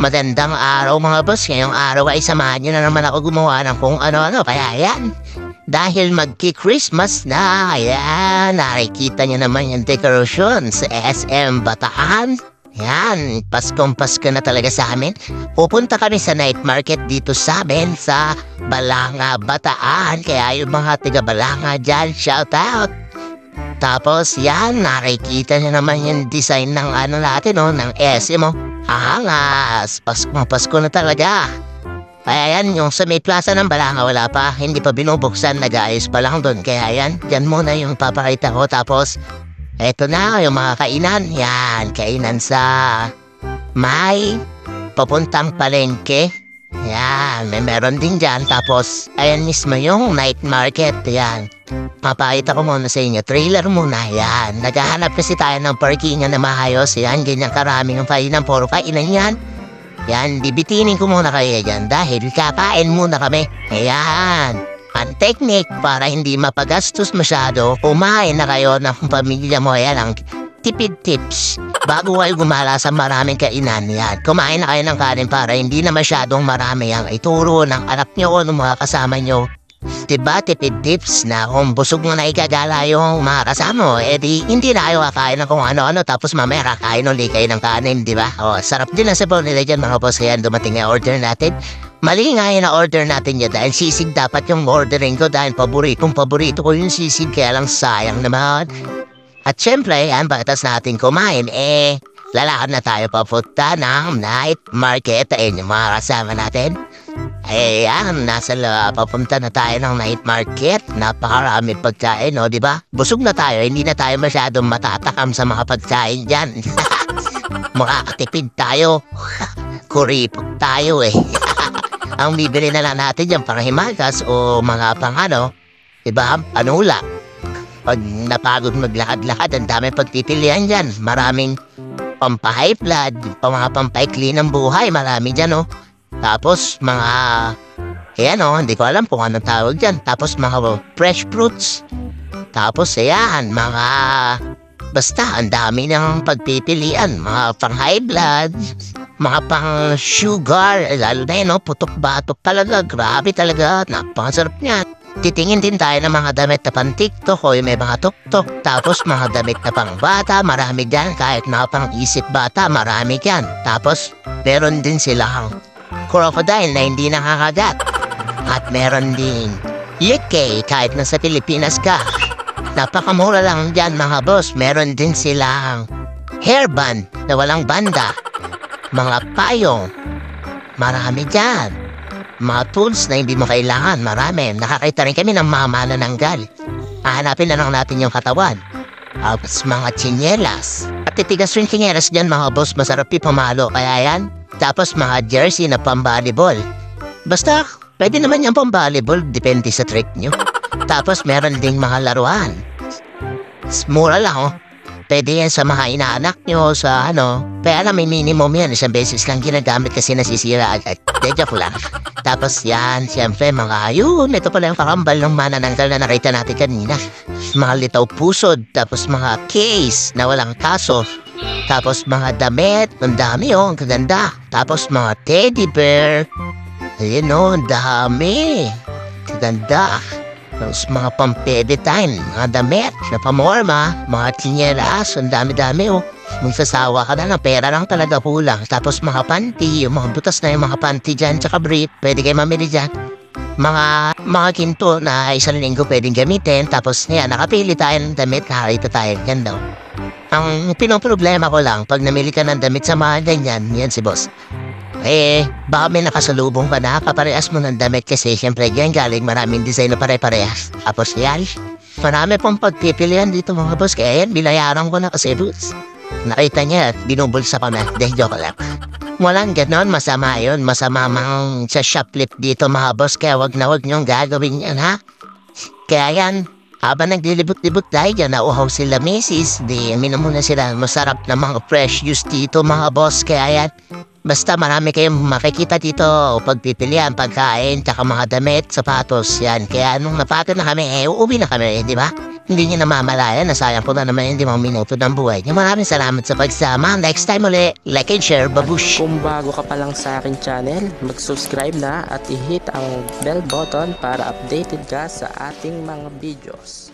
Magandang araw mga boss. Ngayong araw ay samahan nyo na naman ako gumawa ng kung ano-ano. Kaya yan, dahil magki-Christmas na, ayan, nakikita nyo naman yung dekorasyon sa SM Bataan. Yan, Paskong Pasko na talaga sa amin. Pupunta kami sa night market dito sa amin sa Balanga, Bataan. Kaya yung mga taga Balanga dyan, shout out. Tapos yan, nakikita nyo naman yung design ng ano natin, ng SM, Angas, Pasko na talaga. Kaya yan, yung sa may plaza ng Balanga wala pa, hindi pa binubuksan, nag-aayos pa lang doon. Kaya yan, dyan muna yung papakita ko. Tapos, eto na yung mga kainan. Yan, kainan sa may papuntang palengke. Yan, meron din dyan. Tapos, ayan mismo yung night market. Yan, papakita ko muna sa inyo. Trailer muna, yan. Naghahanap kasi tayo ng parkingan na maayos. Yan, ganyan karaming ang kainan. Puro kainan yan. Yan, bibitinin ko muna kayo dyan dahil kakain muna kami. Ayan, ang technique para hindi mapagastos masyado, kumain na kayo ng pamilya mo. Yan ang tipid tips. Bago kayo gumala sa maraming kainan, yan, kumain na kayo ng kanin para hindi na masyadong marami ang ituro ng anak nyo o ng mga kasama nyo. Diba, tipid tips na kung busog mo na ikagala yung mga kasama mo, edi hindi na kayo kakain ng kung ano-ano tapos mamaya kakain ulit kayo ng kanin, diba? O, sarap din ang sabaw nila dyan mga boss. Kaya dumating na order natin. Mali nga yun na order natin yun dahil sisig dapat yung ordering ko dahil paborito ko yung sisig, kaya lang sayang naman. At syempre, yan, pagkatas natin kumain, lalakad na tayo papunta ng night market. Ayun yung mga kasama natin. Ayan, papunta na tayo ng night market. Napakarami pagkain, diba? Busog na tayo, hindi na tayo masyadong matatakam sa mga pagkain dyan. Makakatipid tayo. Kuripot tayo Ang bibili na lang natin dyan, pang himagas o mga pang diba? Panula. Pag napagod maglakad-lakad, ang dami pagtitilian dyan. Maraming pampahigh blood, mga pampaikli ng buhay, marami dyan, Tapos mga, hindi ko alam kung anong tawag dyan. Tapos mga fresh fruits. Tapos mga, basta ang dami ng pagpipilian. Mga pang high blood, mga pang sugar, lalo na putok-batok talaga. Grabe talaga, napakasarap niyan. Titingin din tayo ng mga damit na pang TikTok o yung may mga tuktok. Tapos mga damit na pang bata, marami dyan. Kahit mga pang isip bata, marami dyan. Tapos meron din silang crocodile na hindi nakakagat. At meron din UK kahit nasa Pilipinas ka. Napakamura lang dyan mga boss. Meron din silang hairband na walang banda. Mga payong, marami dyan. Mga tools na hindi mo kailangan, marami. Nakakita rin kami ng mga manananggal. Hahanapin na lang natin yung katawan. Tapos mga tsinelas. At titigas rin tsinelas dyan mga boss, masarap pumalo. Kaya yan. Tapos mga jersey na pang-volleyball. Basta, pwede naman yung pang-volleyball, depende sa trick nyo. Tapos meron ding mga laruan. Mura lang Pwede yan sa mga inaanak nyo, sa Kaya may minimum yan, isang beses lang ginagamit kasi nasisira agad. Dedya ko lang. Tapos yan, siyempre ito pala yung kakambal ng manananggal na nakita natin kanina. Mga litaw pusod, tapos mga case na walang kaso. Tapos mga damit, ang dami ang kaganda. Tapos mga teddy bear. Ayun ang dami. Kaganda. Tapos mga pampede time, mga damit na pamorma, mga tsinelas, ang dami-dami Magsasawa ka na ng pera lang talaga kulang. Tapos mga panty, yung mga butas na yung mga panty dyan, tsaka brief, pwede kayo mamili dyan. Mga kinto na isang linggo pwedeng gamitin. Tapos nakapili tayo ng damit, nakakita tayo ganda. Ang pinoproblema ko lang, pag namili ka ng damit sa mga ganyan, yan si boss. Baka may nakasalubong ka na, kaparehas mo ng damit kasi siyempre yan galing maraming design na pare-parehas. Tapos yan, marami pong pagpipilian dito mga boss, kaya yan, binayaran ko na kasi boss. Nakita niya at binubulsa ko na, joke lang. Walang ganon, masama yun, masama mang sa shoplift dito mga boss, kaya wag niyong gagawin yan Kaya yan, habang naglilibot-libot tayo dyan, nauhaw sila misis, di minom muna sila masarap na mga fresh juice dito mga boss, kaya yan. Basta marami kayong makikita dito, pagpipilian, pagkain, tsaka mga damit, sapatos, yan. Kaya nung napagod na kami, uuwi na kami, di ba? hindi niyo namamalayan na sayang po na naman yung 5 minuto ng buhay niyo. Maraming salamat sa pagsama. Next time uli, like and share, babush! Kung bago ka pa lang sa aking channel, mag-subscribe na at i-hit ang bell button para updated ka sa ating mga videos.